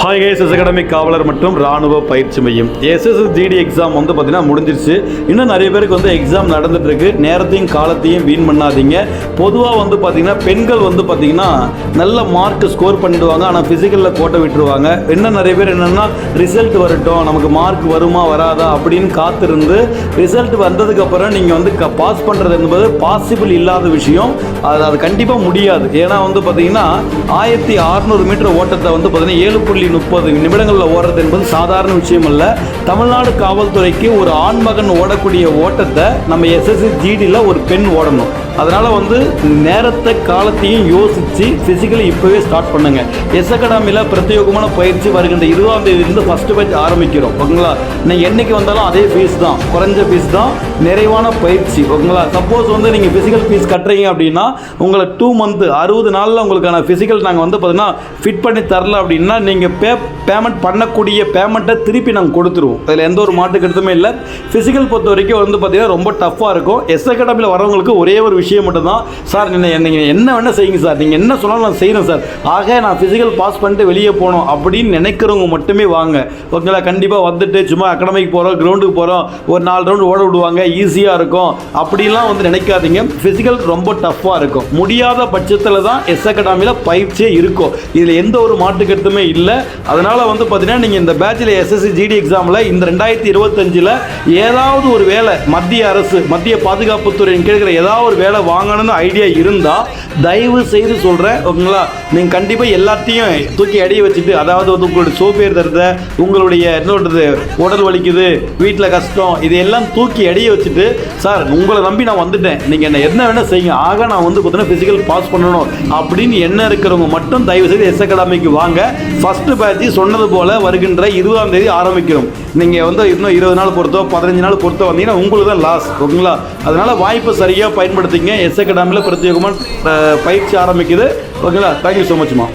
Hi SS academy காவலர் மற்றும் ராணுவ பயிற்சி மையம் எஸ்எஸ்ஜிடி எக்ஸாம் வந்து பார்த்தீங்கன்னா முடிஞ்சிருச்சு. இன்னும் நிறைய பேருக்கு வந்து எக்ஸாம் நடந்துட்டு இருக்கு. நேரத்தையும் காலத்தையும் வீண் பண்ணாதீங்க. பொதுவாக வந்து பார்த்தீங்கன்னா பெண்கள் வந்து பார்த்தீங்கன்னா நல்ல மார்க் ஸ்கோர் பண்ணிடுவாங்க, ஆனால் ஃபிசிக்கலில் கோட்டை விட்டுருவாங்க. இன்னும் நிறைய பேர் என்னென்னா ரிசல்ட் வரட்டும், நமக்கு மார்க் வருமா வராதா அப்படின்னு காத்திருந்து ரிசல்ட் வந்ததுக்கப்புறம் நீங்கள் வந்து பாஸ் பண்ணுறது என்பது பாசிபிள் இல்லாத விஷயம். அது கண்டிப்பாக முடியாது. ஏன்னா வந்து பார்த்தீங்கன்னா 1600 மீட்டர் ஓட்டத்தை வந்து பார்த்தீங்கன்னா 7.30 நிமிடங்களில் ஓடுறது என்பது சாதாரண விஷயம் அல்ல. தமிழ்நாடு காவல்துறைக்கு ஒரு ஆண்மகன் ஓடக்கூடிய ஓட்டத்தை நம்ம எஸ்எஸ்ஜிடியில் ஒரு பெண் ஓடணும். அதனால் வந்து நேரத்தை காலத்தையும் யோசித்து ஃபிசிக்கலி இப்போவே ஸ்டார்ட் பண்ணுங்க. எஸ் அகாடமியில் பிரத்யேகமான பயிற்சி வருகின்ற 20ஆம் தேதியிலிருந்து ஃபஸ்ட்டு பேட்ச் ஆரம்பிக்கிறோம். ஓகேங்களா? நீங்கள் என்றைக்கு வந்தாலும் அதே ஃபீஸ் தான், குறைஞ்ச ஃபீஸ் தான், நிறைவான பயிற்சி. ஓகேங்களா? சப்போஸ் வந்து நீங்கள் ஃபிசிக்கல் ஃபீஸ் கட்டுறீங்க அப்படின்னா உங்களை 2 மந்த் 60 நாளில் உங்களுக்கான ஃபிசிக்கல் நாங்கள் வந்து பார்த்தீங்கன்னா ஃபிட் பண்ணி தரல அப்படின்னா நீங்கள் பேமெண்ட் பண்ணக்கூடிய பேமெண்ட்டை திருப்பி நாங்கள் கொடுத்துருவோம். அதில் எந்த ஒரு மாட்டு கருத்துமே இல்லை. ஃபிசிக்கல் பொறுத்த வரைக்கும் வந்து பார்த்தீங்கன்னா ரொம்ப டஃப்பாக இருக்கும். எஸ் அகாடமியில் வரவங்களுக்கு ஒரே ஒரு விஷயம் மட்டும்தான், சார் நீங்கள் என்ன வேணால் செய்யுங்க சார், நீங்கள் என்ன சொன்னாலும் நான் செய்கிறேன் சார், ஆக நான் ஃபிசிக்கல் பாஸ் பண்ணிட்டு வெளியே போகணும் அப்படின்னு நினைக்கிறவங்க மட்டுமே வாங்க. ஓகேங்களா? கண்டிப்பாக வந்துட்டு சும்மா அகாடமிக்கு போகிறோம், கிரவுண்டுக்கு போகிறோம், ஒரு 4 ரவுண்டு ஓட விடுவாங்க, ஈஸியாக இருக்கும் அப்படிலாம் வந்து நினைக்காதீங்க. ஃபிசிக்கல் ரொம்ப டஃப்பாக இருக்கும். முடியாத பட்சத்தில் தான் எஸ் அகாடமியில் பயிற்சியே இருக்கும். இதில் எந்த ஒரு மாட்டு கருத்துமே இல்லை. அதனால் வந்து பார்த்தீங்கன்னா நீங்கள் இந்த பேட்சில் எஸ்எஸ்ஜிடி எக்ஸாமில் இந்த 2025 ஏதாவது ஒரு வேலை மத்திய அரசு, மத்திய பாதுகாப்புத்துறையின் கேட்குற ஏதாவது ஒரு வேலை வாங்கணும்னு ஐடியா இருந்தால் தயவு செய்து சொல்கிறேன். ஓகேங்களா? நீங்கள் கண்டிப்பாக எல்லாத்தையும் தூக்கி அடிய வச்சுட்டு, அதாவது வந்து உங்களுடைய சோப்பேர் தருத, உங்களுடைய என்னோடது உடல் வலிக்குது, வீட்டில் கஷ்டம், இதையெல்லாம் தூக்கி அடிய வச்சுட்டு, சார் உங்களை நம்பி நான் வந்துட்டேன், நீங்கள் என்ன வேணால் செய்யுங்க, ஆக நான் வந்து பார்த்தீங்கன்னா ஃபிசிக்கல் பாஸ் பண்ணணும் அப்படின்னு என்ன இருக்கிறவங்க மட்டும் தயவு செய்து எஸ் அகாடமிக்கு வாங்க. ஃபஸ்ட்டு பேட்ச் சொன்னது போல் வருகின்ற 20ஆம் தேதி ஆரம்பிக்கிறோம். நீங்கள் வந்து இன்னும் 20 நாள் பொறுத்தோ 15 நாள் பொறுத்தோ வந்தீங்கன்னா உங்களுக்கு தான் லாஸ். ஓகேங்களா? அதனால் வாய்ப்பை சரியாக பயன்படுத்திங்க. எஸ் அகாடமியில் பிரத்யேகமாக பயிற்சி ஆரம்பிக்குது. ஓகேங்களா? Thank you so மச்மா.